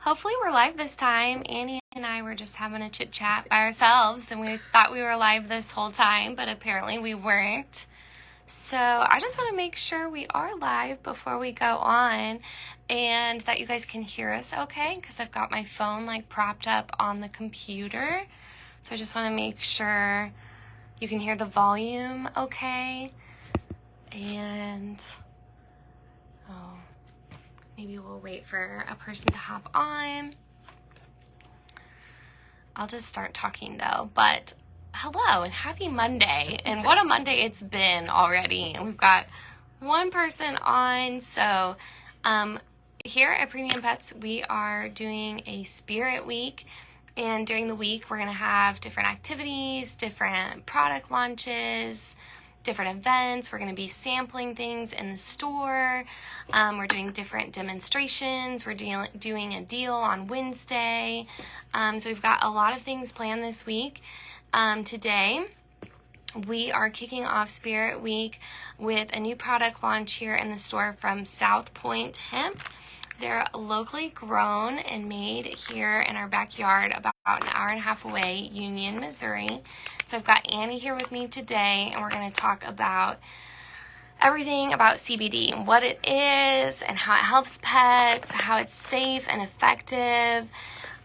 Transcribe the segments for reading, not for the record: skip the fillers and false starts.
Hopefully we're live this time. Annie and I were just having a chit chat by ourselves and we thought we were live this whole time, but apparently we weren't. So I just want to make sure we are live before we go on and that you guys can hear us okay, because I've got my phone like propped up on the computer. So I just want to make sure you can hear the volume okay. And maybe we'll wait for a person to hop on. I'll just start talking though, but hello and happy Monday. And what a Monday it's been already. And we've got one person on. So here at Premium Pets, we are doing a spirit week. And during the week, we're going to have different activities, different product launches, different events. We're going to be sampling things in the store. We're doing different demonstrations. We're doing a deal on Wednesday. So we've got a lot of things planned this week. Today, we are kicking off Spirit Week with a new product launch here in the store from South Point Hemp. They're locally grown and made here in our backyard about an hour and a half away, Union, Missouri. So I've got Annie here with me today, and we're going to talk about everything about CBD and what it is and how it helps pets, how it's safe and effective.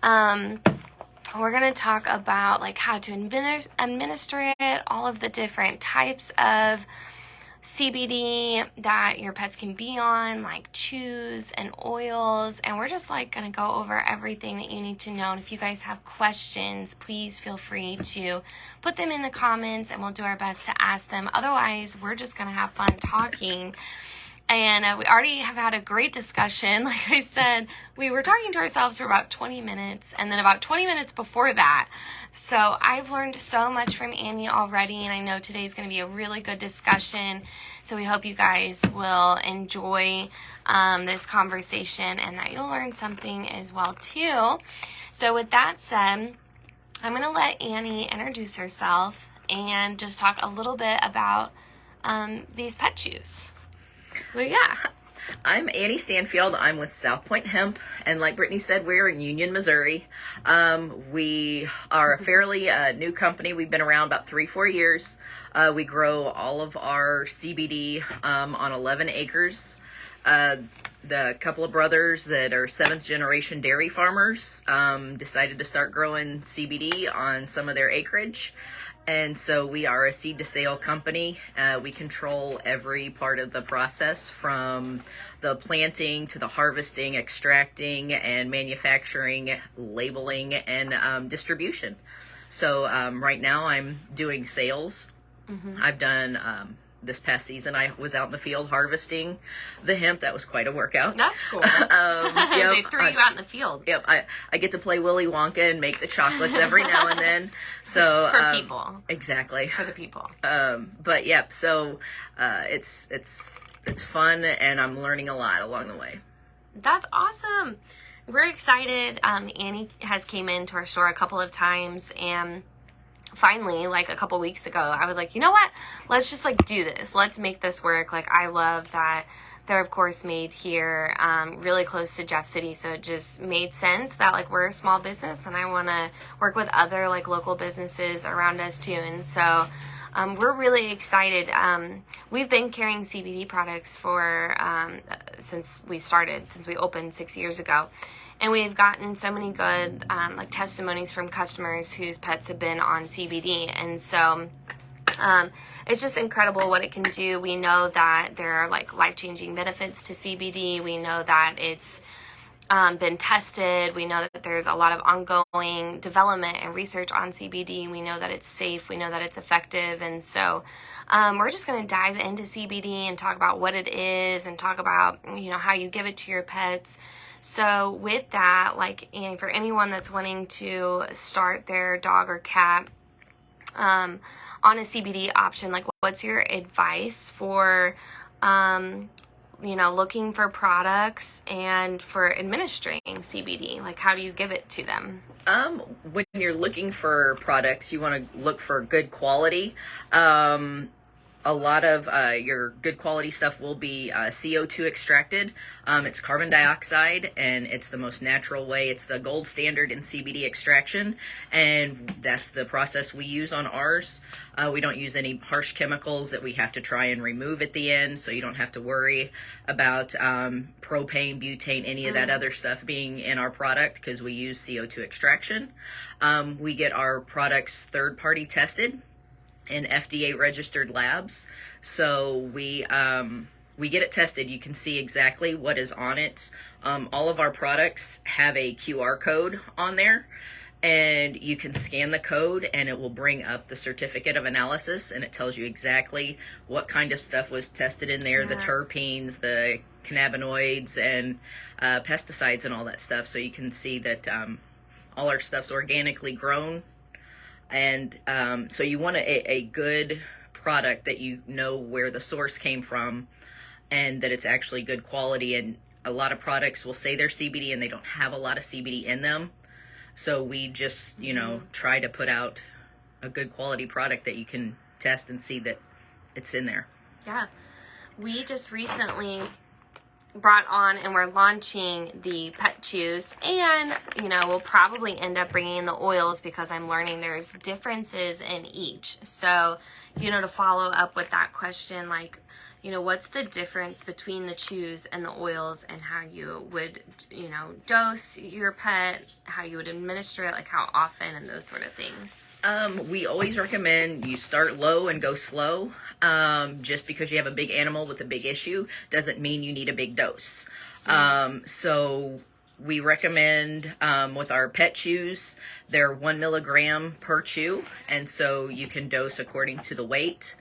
We're going to talk about like how to administer it, all of the different types of CBD that your pets can be on, like chews and oils, and we're just like going to go over everything that you need to know. And if you guys have questions, please feel free to put them in the comments and we'll do our best to ask them. Otherwise, we're just going to have fun talking. And we already have had a great discussion. Like I said, we were talking to ourselves for about 20 minutes and then about 20 minutes before that. So I've learned so much from Annie already, and I know today's going to be a really good discussion. So we hope you guys will enjoy this conversation and that you'll learn something as well too. So with that said, I'm going to let Annie introduce herself and just talk a little bit about these pet chews. Well, yeah. I'm Annie Stanfield. I'm with South Point Hemp, and like Brittany said, we're in Union, Missouri. We are a fairly new company. We've been around about 3-4 years. We grow all of our CBD on 11 acres. The couple of brothers that are 7th generation dairy farmers decided to start growing CBD on some of their acreage. And so we are a seed to sale company. We control every part of the process from the planting to the harvesting, extracting, and manufacturing, labeling, and distribution. So right now I'm doing sales. Mm-hmm. I've done this past season, I was out in the field harvesting the hemp. That was quite a workout. That's cool. They threw you out in the field. Yep. I get to play Willy Wonka and make the chocolates every now and then. So for people. Exactly. For the people. But yep. So it's fun, and I'm learning a lot along the way. That's awesome. We're excited. Annie has came into our store a couple of times, and finally, like a couple weeks ago, I was like, you know what? Let's just like do this. Let's make this work. Like, I love that they're of course made here, really close to Jeff City. So it just made sense that like we're a small business and I want to work with other like local businesses around us too. And so we're really excited. We've been carrying CBD products for since we opened 6 years ago. And we've gotten so many good like testimonies from customers whose pets have been on CBD. And so it's just incredible what it can do. We know that there are like life-changing benefits to CBD. We know that it's been tested. We know that there's a lot of ongoing development and research on CBD. We know that it's safe. We know that it's effective. And so we're just going to dive into CBD and talk about what it is and talk about, you know, how you give it to your pets. So with that, like, and for anyone that's wanting to start their dog or cat on a CBD option, like, what's your advice for, you know, looking for products and for administering CBD? Like, how do you give it to them? When you're looking for products, you want to look for good quality. a lot of your good quality stuff will be CO2 extracted. It's carbon dioxide, and it's the most natural way. It's the gold standard in CBD extraction, and that's the process we use on ours. We don't use any harsh chemicals that we have to try and remove at the end, so you don't have to worry about propane, butane, any of that other stuff being in our product, because we use CO2 extraction. We get our products third-party tested in FDA registered labs. So we get it tested. You can see exactly what is on it. All of our products have a QR code on there, and you can scan the code and it will bring up the certificate of analysis, and it tells you exactly what kind of stuff was tested in there, the terpenes, the cannabinoids, and pesticides and all that stuff. So you can see that all our stuff's organically grown. And so you want a good product that you know where the source came from and that it's actually good quality. And a lot of products will say they're CBD and they don't have a lot of CBD in them. So we just, try to put out a good quality product that you can test and see that it's in there. Yeah. We just recently brought on and we're launching the pet chews, and we'll probably end up bringing in the oils because I'm learning there's differences in each. So to follow up with that question, like what's the difference between the chews and the oils, and how you would dose your pet, how you would administer it, like how often, and those sort of things. We always recommend you start low and go slow. Just because you have a big animal with a big issue doesn't mean you need a big dose. So we recommend with our pet chews, they're 1 milligram per chew, and so you can dose according to the weight.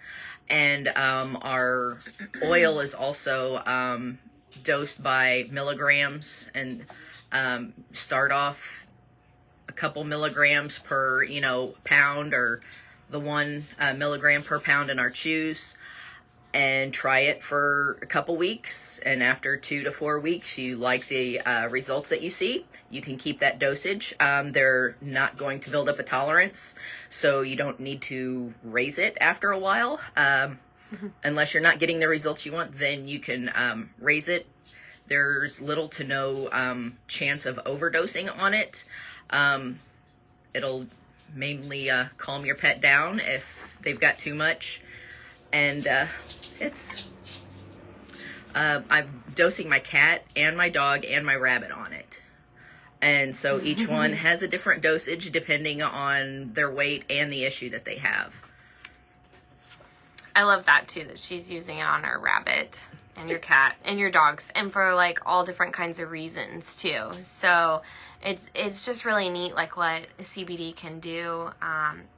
And our oil is also dosed by milligrams, and start off a couple milligrams per pound, or the 1 milligram per pound in our chews, and try it for a couple weeks. And after 2 to 4 weeks, you like the results that you see, you can keep that dosage. They're not going to build up a tolerance, so you don't need to raise it after a while. Unless you're not getting the results you want, then you can raise it. There's little to no chance of overdosing on it. It'll mainly calm your pet down if they've got too much. And I'm dosing my cat and my dog and my rabbit on it. And so each one has a different dosage depending on their weight and the issue that they have. I love that too, that she's using it on her rabbit and your cat and your dogs, and for like all different kinds of reasons too. So it's just really neat, like what CBD can do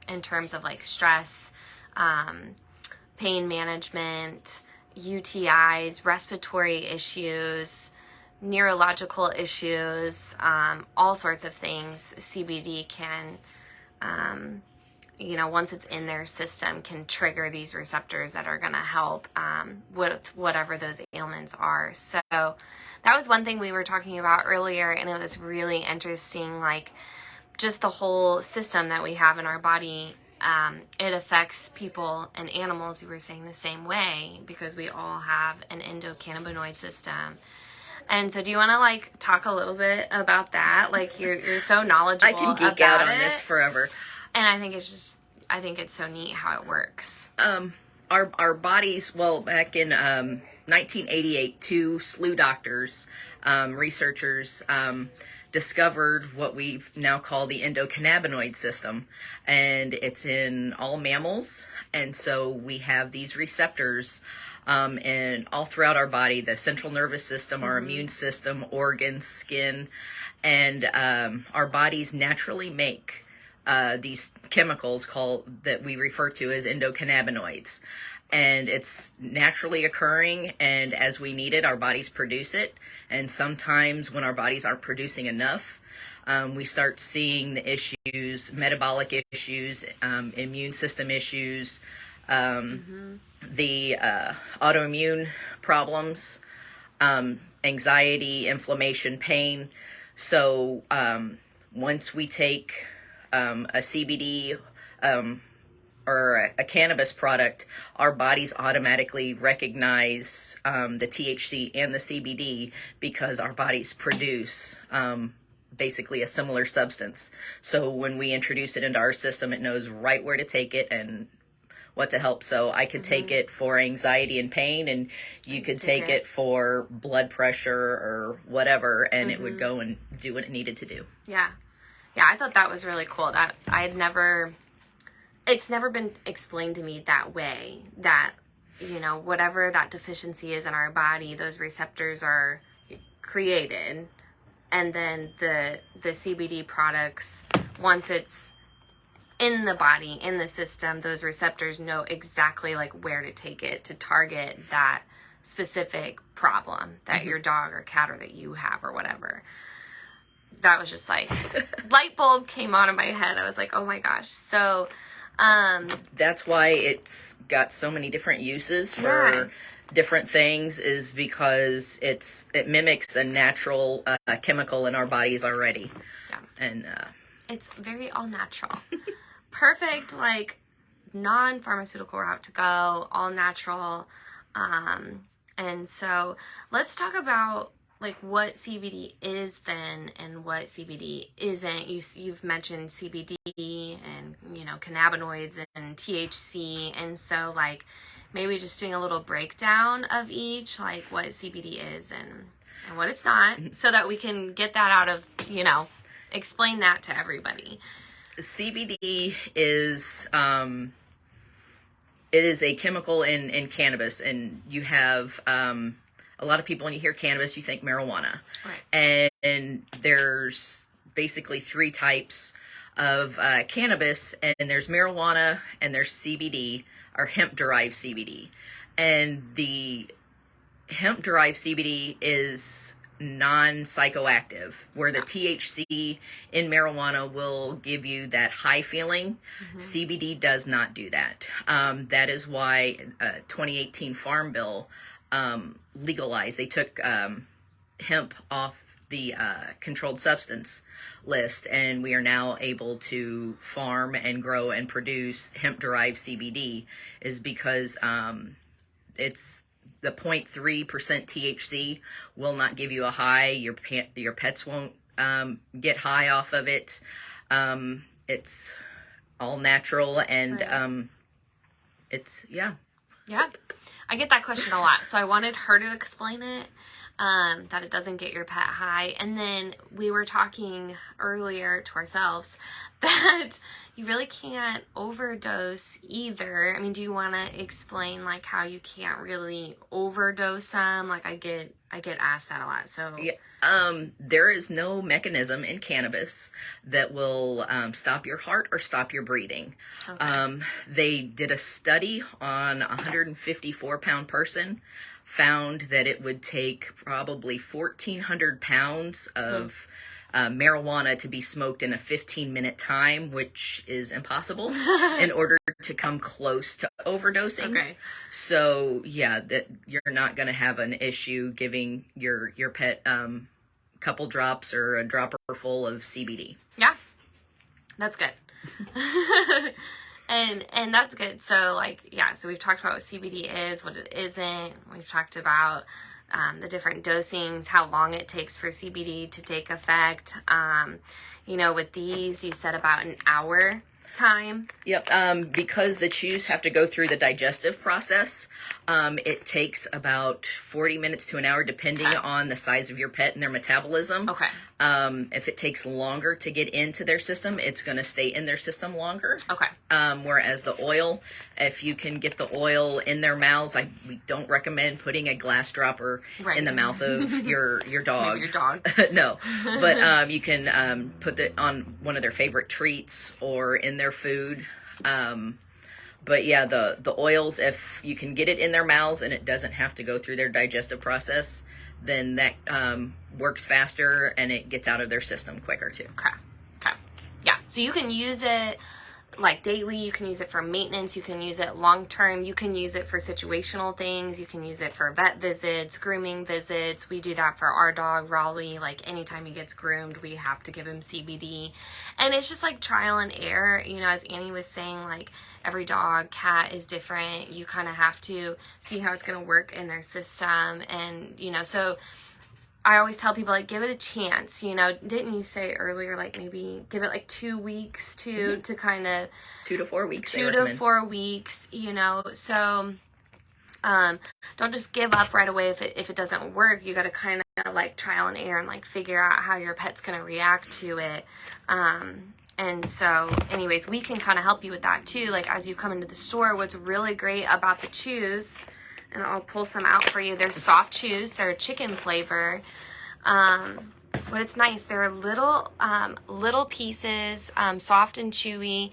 in terms of like stress, pain management, UTIs, respiratory issues, neurological issues, all sorts of things. CBD can, once it's in their system, can trigger these receptors that are going to help with whatever those ailments are. So that was one thing we were talking about earlier, and it was really interesting, like just the whole system that we have in our body. It affects people and animals, you were saying, the same way, because we all have an endocannabinoid system. And so do you want to like talk a little bit about that? Like you're so knowledgeable I can geek about out on this forever. And I think it's so neat how it works. Our bodies, well, back in 1988, 2 SLU doctors, researchers, discovered what we now call the endocannabinoid system, and it's in all mammals. And so we have these receptors and all throughout our body, the central nervous system, our immune system, organs, skin, and our bodies naturally make these chemicals that we refer to as endocannabinoids. And it's naturally occurring, and as we need it, our bodies produce it. And sometimes when our bodies aren't producing enough, we start seeing the issues, metabolic issues, immune system issues, the autoimmune problems, anxiety, inflammation, pain. So once we take a CBD or a cannabis product, our bodies automatically recognize the THC and the CBD because our bodies produce basically a similar substance. So when we introduce it into our system, it knows right where to take it and what to help. So I could take it for anxiety and pain, and you could take it for blood pressure or whatever, and it would go and do what it needed to do. Yeah. Yeah, I thought that was really cool. That it's never been explained to me that way, that, you know, whatever that deficiency is in our body, those receptors are created, and then the CBD products, once it's in the body, in the system, those receptors know exactly like where to take it to target that specific problem that your dog or cat or that you have or whatever. That was just like light bulb came on in my head. I was like, oh my gosh. So that's why it's got so many different uses for different things, is because it mimics a natural chemical in our bodies already. Yeah. And it's very all natural. Perfect, like non-pharmaceutical route to go, all natural. And so let's talk about like what CBD is then and what CBD isn't. You've mentioned CBD and, you know, cannabinoids and THC. And so like maybe just doing a little breakdown of each, like what CBD is and what it's not, so that we can get that out of, you know, explain that to everybody. CBD is it is a chemical in cannabis, and you have a lot of people, when you hear cannabis, you think marijuana. Right. And there's basically three types of cannabis, and there's marijuana, and there's CBD, or hemp-derived CBD. And the hemp-derived CBD is non-psychoactive, where the THC in marijuana will give you that high feeling. CBD does not do that. That is why 2018 Farm Bill legalized. They took hemp off the controlled substance list, and we are now able to farm and grow and produce hemp-derived CBD, is because it's the 0.3% THC will not give you a high. Your pets won't get high off of it. It's all natural, and it's Yeah, I get that question a lot. So I wanted her to explain it, that it doesn't get your pet high. And then we were talking earlier to ourselves that you really can't overdose either. I mean, do you want to explain like how you can't really overdose them? Like I get asked that a lot. So there is no mechanism in cannabis that will stop your heart or stop your breathing. Okay. They did a study on a 154-pound person, found that it would take probably 1,400 pounds of marijuana to be smoked in a 15-minute time, which is impossible in order to come close to overdosing. Okay. So yeah, that you're not going to have an issue giving your pet couple drops or a dropper full of CBD. Yeah, that's good. And that's good. So like, yeah, so we've talked about what CBD is, what it isn't. We've talked about the different dosings, how long it takes for CBD to take effect. You know, with these, you said about an hour time. Yep. Because the chews have to go through the digestive process, it takes about 40 minutes to an hour, depending on the size of your pet and their metabolism. Okay. If it takes longer to get into their system, it's going to stay in their system longer. Okay. Whereas the oil, if you can get the oil in their mouths, we don't recommend putting a glass dropper in the mouth of your dog. Maybe your dog. No, but you can put it on one of their favorite treats or in their food. But yeah, the oils, if you can get it in their mouths and it doesn't have to go through their digestive process, then that works faster and it gets out of their system quicker too. Okay. Yeah. So you can use it like daily, you can use it for maintenance, you can use it long term, you can use it for situational things, you can use it for vet visits, grooming visits. We do that for our dog Raleigh. Like anytime he gets groomed, we have to give him CBD, and it's just like trial and error, you know, as Annie was saying, like every dog, cat is different. You kind of have to see how it's going to work in their system. And you know, so I always tell people, like, give it a chance, you know. Didn't you say earlier, like, maybe give it, like, 2 weeks to kind of... 2 to 4 weeks. 2 to 4 weeks, you know. So, don't just give up right away if it doesn't work. You got to kind of, like, trial and error and, like, figure out how your pet's going to react to it. And so, anyways, we can kind of help you with that, too. Like, as you come into the store, what's really great about the chews... And I'll pull some out for you. They're soft chews. They're chicken flavor. But it's nice. They're little pieces, soft and chewy.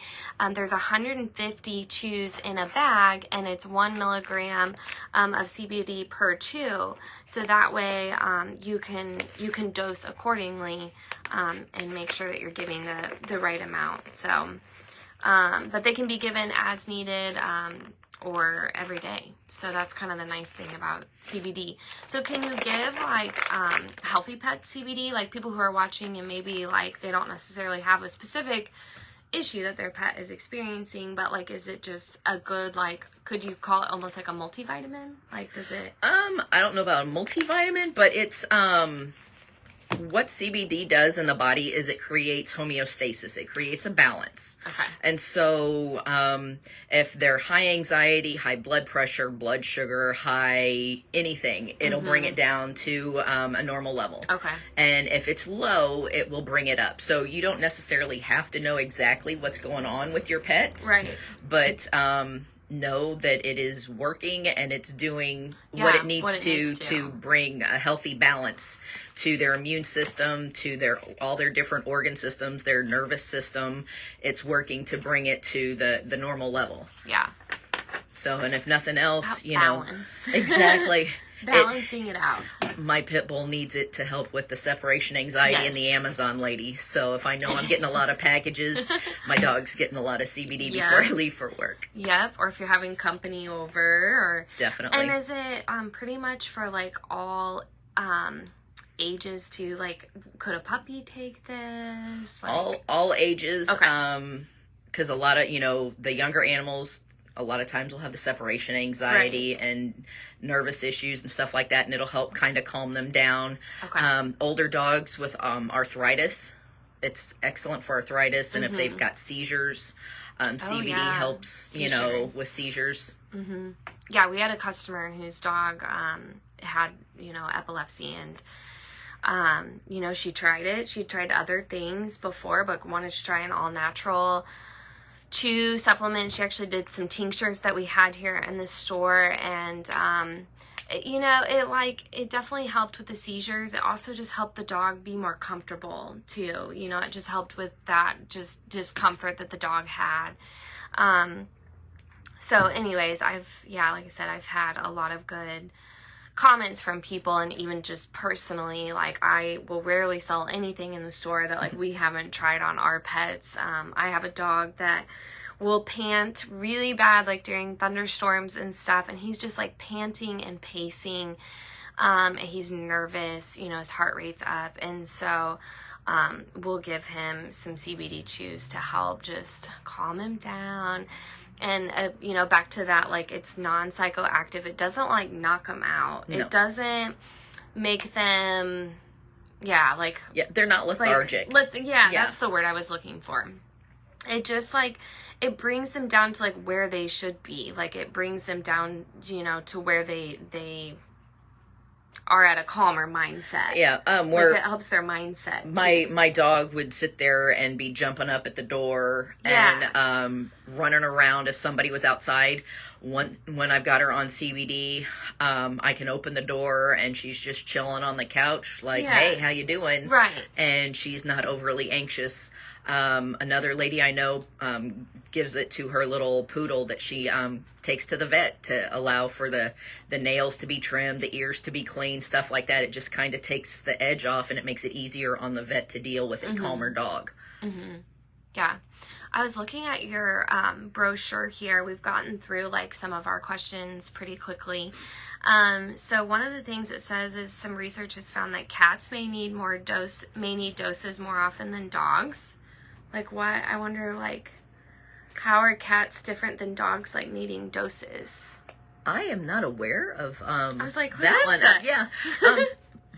There's 150 chews in a bag, and it's 1 milligram of CBD per chew. So that way, you can dose accordingly, and make sure that you're giving the right amount. So, but they can be given as needed, or every day. So that's kind of the nice thing about CBD. So can you give like healthy pet CBD, like people who are watching and maybe like they don't necessarily have a specific issue that their pet is experiencing, but like is it just a good, like, could you call it almost like a multivitamin? Like does it I don't know about a multivitamin, but it's what CBD does in the body is it creates homeostasis. It creates a balance. Okay. And so if they're high anxiety, high blood pressure, blood sugar, high anything, it'll bring it down to a normal level. Okay. And if it's low, it will bring it up. So you don't necessarily have to know exactly what's going on with your pet. Right. But know that it is working and it's doing what it needs to bring a healthy balance to their immune system, to all their different organ systems, their nervous system. It's working to bring it to the normal level. Yeah. So, and if nothing else, balance. Exactly. Balancing it out. My pit bull needs it to help with the separation anxiety and the Amazon lady. So if I know I'm getting a lot of packages, my dog's getting a lot of CBD before I leave for work. Yep. Or if you're having company over, or definitely. And is it pretty much for like all ages too? Like, could a puppy take this? Like... All ages. Okay. Because a lot of the younger animals, a lot of times will have the separation anxiety and nervous issues and stuff like that, and it'll help kind of calm them down. Okay. Older dogs with arthritis, it's excellent for arthritis, and if they've got seizures, CBD helps, seizures. With seizures. Mm-hmm. Yeah, we had a customer whose dog had, epilepsy, and, she tried it. She tried other things before, but wanted to try an all-natural chew supplement. She actually did some tinctures that we had here in the store, and it definitely helped with the seizures. It also just helped the dog be more comfortable too. It just helped with that just discomfort that the dog had. So anyways, like I said, I've had a lot of good comments from people, and even just personally, like I will rarely sell anything in the store that like we haven't tried on our pets. I have a dog that will pant really bad, like during thunderstorms and stuff, and he's just like panting and pacing, and he's nervous, his heart rate's up, and so we'll give him some CBD chews to help just calm him down. And, back to that, like, it's non-psychoactive. It doesn't, like, knock them out. No. It doesn't make them, they're not lethargic. That's the word I was looking for. It just, like, it brings them down to, like, where they should be. Like, it brings them down, to where they are at a calmer mindset. Yeah, where it helps their mindset. My dog would sit there and be jumping up at the door and running around if somebody was outside. When I've got her on CBD, I can open the door and she's just chilling on the couch, like, hey, how you doing? Right. And she's not overly anxious. Another lady I know gives it to her little poodle that she takes to the vet to allow for the nails to be trimmed, the ears to be clean, stuff like that. It just kind of takes the edge off, and it makes it easier on the vet to deal with a calmer dog. Mm-hmm. Yeah. I was looking at your brochure here. We've gotten through like some of our questions pretty quickly. So one of the things it says is some research has found that cats may need doses more often than dogs. Like what? I wonder, like, how are cats different than dogs, like needing doses? I am not aware of I was like, that what one. is that? Yeah.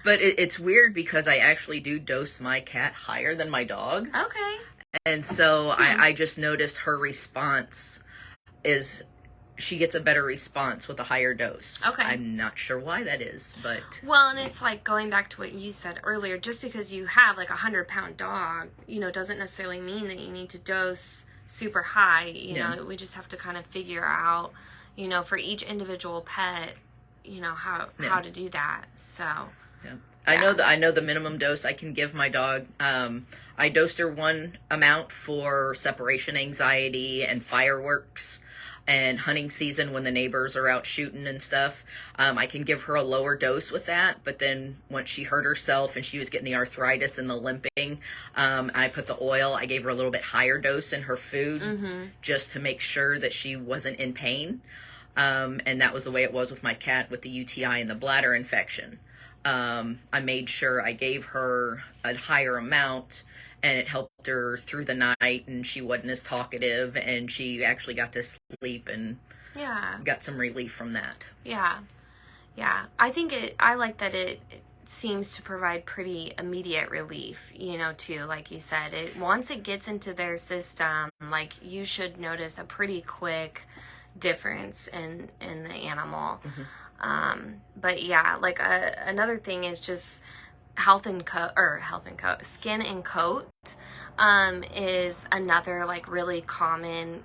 But it's weird because I actually do dose my cat higher than my dog. Okay. And so I just noticed her response is she gets a better response with a higher dose. Okay. I'm not sure why that is, but... Well, and it's like going back to what you said earlier, just because you have like 100-pound dog, you know, doesn't necessarily mean that you need to dose super high. You know, we just have to kind of figure out, you know, for each individual pet, you know, how to do that. So... Yeah. I know the minimum dose I can give my dog. I dosed her one amount for separation anxiety and fireworks and hunting season when the neighbors are out shooting and stuff. I can give her a lower dose with that, but then once she hurt herself and she was getting the arthritis and the limping, I put the oil. I gave her a little bit higher dose in her food just to make sure that she wasn't in pain. And that was the way it was with my cat with the UTI and the bladder infection. I made sure I gave her a higher amount, and it helped her through the night, and she wasn't as talkative, and she actually got to sleep and got some relief from that. Yeah. I think I like that it seems to provide pretty immediate relief, you know, too. Like you said, once it gets into their system, like, you should notice a pretty quick difference in the animal. But yeah, like another thing is just skin and coat is another like really common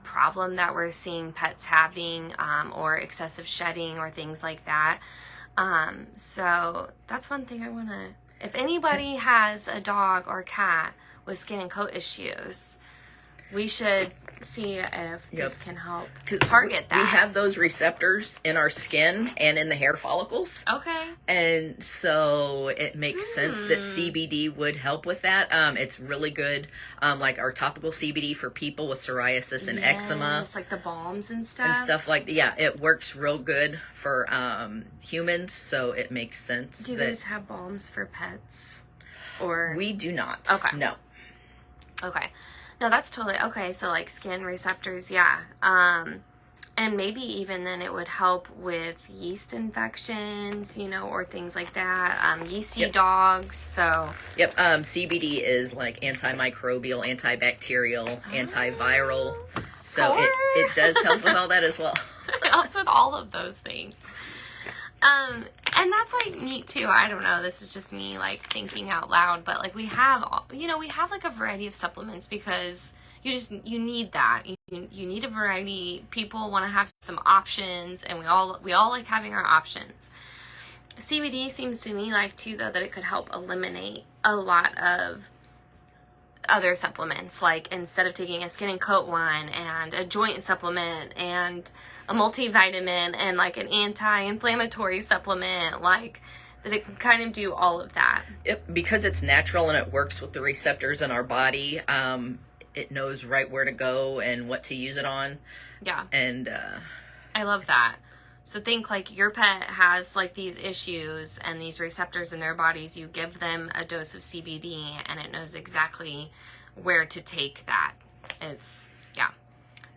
problem that we're seeing pets having, or excessive shedding or things like that. So that's one thing I want to, if anybody has a dog or cat with skin and coat issues, we should see if this can help target that. We have those receptors in our skin and in the hair follicles. Okay. And so it makes sense that CBD would help with that. It's really good, like our topical CBD for people with psoriasis and eczema. Like the balms and stuff. And stuff like that. Yeah, it works real good for humans, so it makes sense. Do you guys have balms for pets? Or we do not. Okay. No. Okay. No, that's totally okay. So like skin receptors, yeah. And maybe even then it would help with yeast infections, you know, or things like that. Yeasty dogs. So CBD is like antimicrobial, antibacterial, antiviral. So it does help with all that as well. It helps with all of those things. And that's like neat too. I don't know. This is just me like thinking out loud, but like we have like a variety of supplements because you need that. You need a variety. People want to have some options, and we all like having our options. CBD seems to me like too though that it could help eliminate a lot of other supplements. Like instead of taking a skin and coat one and a joint supplement and a multivitamin and like an anti-inflammatory supplement, like that it can kind of do all of that. Yep, because it's natural and it works with the receptors in our body. It knows right where to go and what to use it on. Yeah. And I love that. So think like your pet has like these issues and these receptors in their bodies. You give them a dose of CBD and it knows exactly where to take that. It's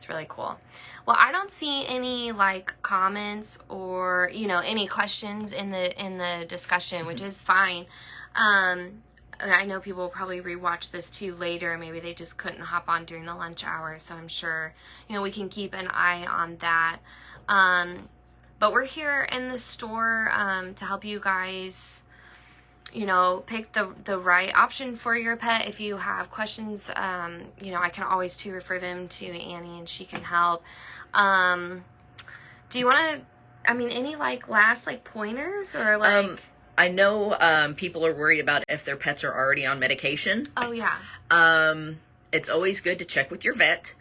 really cool. Well, I don't see any like comments or, you know, any questions in the discussion, which is fine. I know people will probably rewatch this too later. Maybe they just couldn't hop on during the lunch hour. So I'm sure, you know, we can keep an eye on that. But we're here in the store to help you guys, you know, pick the right option for your pet. If you have questions, you know, I can always too refer them to Annie and she can help. Do you want to, I mean, any like last like pointers or like... I know people are worried about if their pets are already on medication. Oh, yeah. It's always good to check with your vet.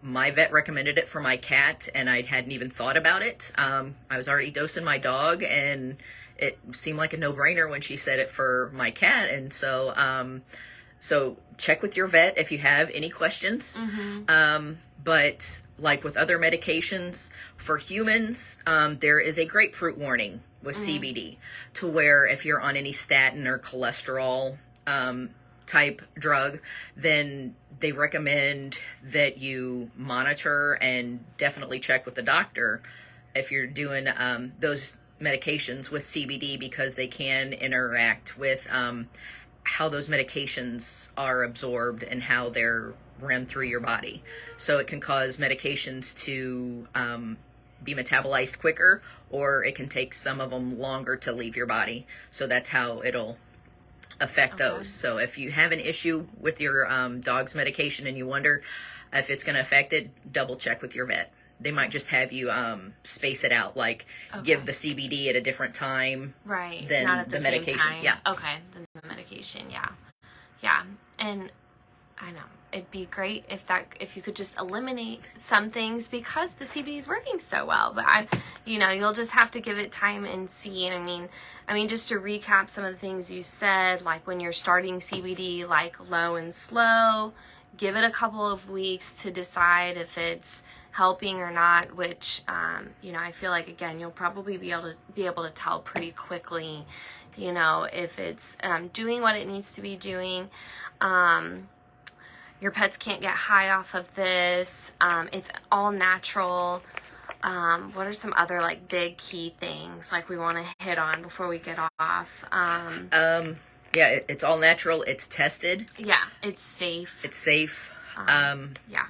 My vet recommended it for my cat, and I hadn't even thought about it. I was already dosing my dog, and it seemed like a no-brainer when she said it for my cat. And so So check with your vet if you have any questions. But like with other medications for humans, there is a grapefruit warning with CBD, to where if you're on any statin or cholesterol type drug, then they recommend that you monitor and definitely check with the doctor if you're doing those medications with CBD, because they can interact with how those medications are absorbed and how they're run through your body. So it can cause medications to be metabolized quicker, or it can take some of them longer to leave your body. So that's how it'll affect those. So if you have an issue with your dog's medication and you wonder if it's going to affect it, double check with your vet. They might just have you space it out, like give the CBD at a different time, right? Than Not at the same medication. time. Yeah. Okay. Than the medication. Yeah. Yeah. And I know it'd be great if you could just eliminate some things, because the CBD is working so well. But you'll just have to give it time and see. And I mean, just to recap some of the things you said, like when you're starting CBD, like low and slow, give it a couple of weeks to decide if it's helping or not, which I feel like, again, you'll probably be able to tell pretty quickly, if it's doing what it needs to be doing. Your pets can't get high off of this. It's all natural. What are some other like big key things like we want to hit on before we get off? Yeah, it's all natural. It's tested. Yeah, it's safe. Yeah.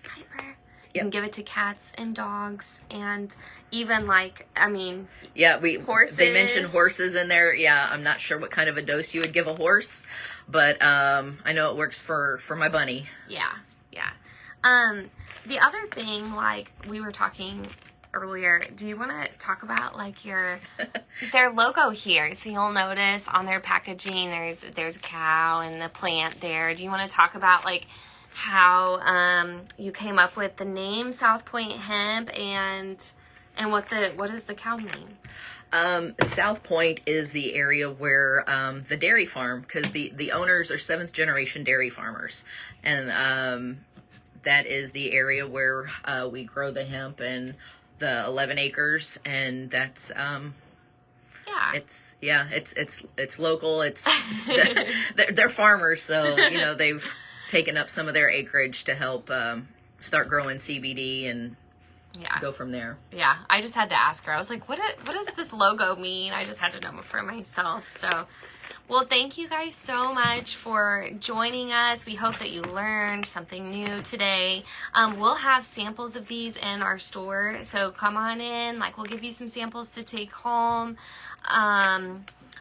Piper. You can give it to cats and dogs, and even horses. They mentioned horses in there. Yeah, I'm not sure what kind of a dose you would give a horse, but I know it works for my bunny. Yeah. The other thing, like we were talking earlier, do you want to talk about like their logo here? So you'll notice on their packaging there's a cow and the plant there. Do you want to talk about like how you came up with the name South Point Hemp and what does the cow mean? South Point is the area where the dairy farm, because the owners are 7th generation dairy farmers, and that is the area where we grow the hemp and the 11 acres, and that's it's local. It's they're farmers, so they've taken up some of their acreage to help start growing CBD and go from there. Yeah, I just had to ask her. I was like, what does this logo mean? I just had to know it for myself. So, well, thank you guys so much for joining us. We hope that you learned something new today. We'll have samples of these in our store, so come on in. Like, we'll give you some samples to take home.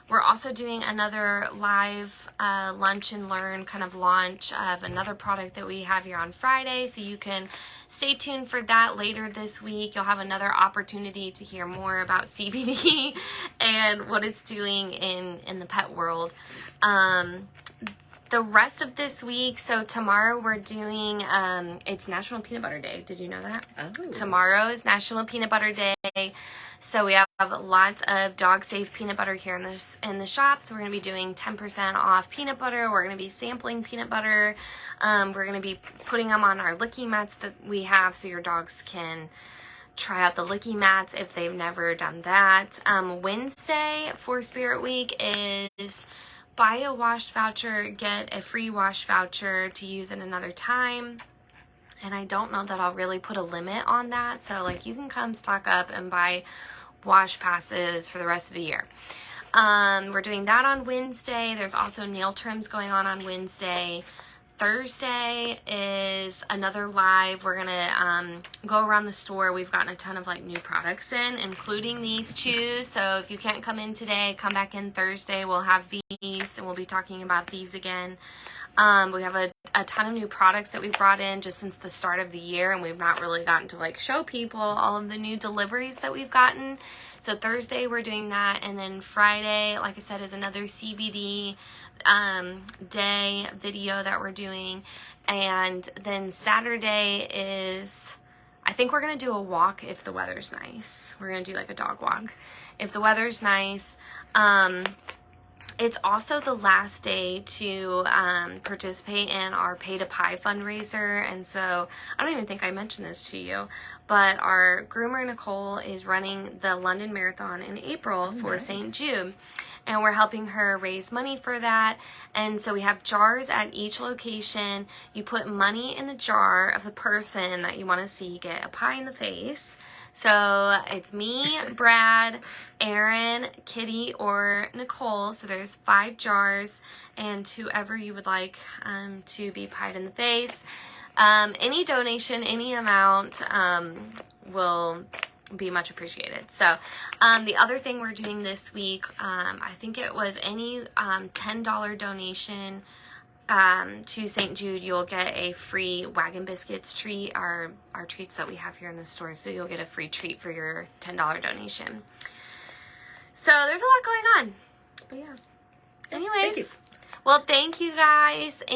We're also doing another live lunch and learn kind of launch of another product that we have here on Friday, so you can stay tuned for that later this week. You'll have another opportunity to hear more about CBD and what it's doing in the pet world. The rest of this week, so tomorrow we're doing, it's National Peanut Butter Day. Did you know that? Oh. Tomorrow is National Peanut Butter Day. So we have lots of dog safe peanut butter here in the shop. So we're going to be doing 10% off peanut butter. We're going to be sampling peanut butter. We're going to be putting them on our licky mats that we have, so your dogs can try out the licky mats if they've never done that. Wednesday for Spirit Week is buy a wash voucher, get a free wash voucher to use at another time. And I don't know that I'll really put a limit on that. So like you can come stock up and buy wash passes for the rest of the year. We're doing that on Wednesday. There's also nail trims going on Wednesday. Thursday is another live. We're gonna go around the store. We've gotten a ton of like new products in, including these chews. So if you can't come in today, come back in Thursday. We'll have these and we'll be talking about these again. We have a ton of new products that we've brought in just since the start of the year, and we've not really gotten to like show people all of the new deliveries that we've gotten. So Thursday we're doing that, and then Friday, like I said, is another CBD day video that we're doing, and then Saturday is, I think we're gonna do a walk if the weather's nice. We're gonna do like a dog walk if the weather's nice. it's also the last day to participate in our Pay to Pie fundraiser. And so I don't even think I mentioned this to you, but our groomer Nicole is running the London Marathon in April for nice. St. Jude. And we're helping her raise money for that. And so we have jars at each location. You put money in the jar of the person that you want to see get a pie in the face. So it's me, Brad, Aaron, Kitty, or Nicole. So there's 5 jars, and whoever you would like to be pied in the face. Any donation, any amount will be much appreciated. So the other thing we're doing this week, I think it was any $10 donation to St. Jude, you'll get a free Wagon Biscuits treat, our treats that we have here in the store. So you'll get a free treat for your $10 donation. So there's a lot going on. But yeah. Anyways, well, thank you guys, and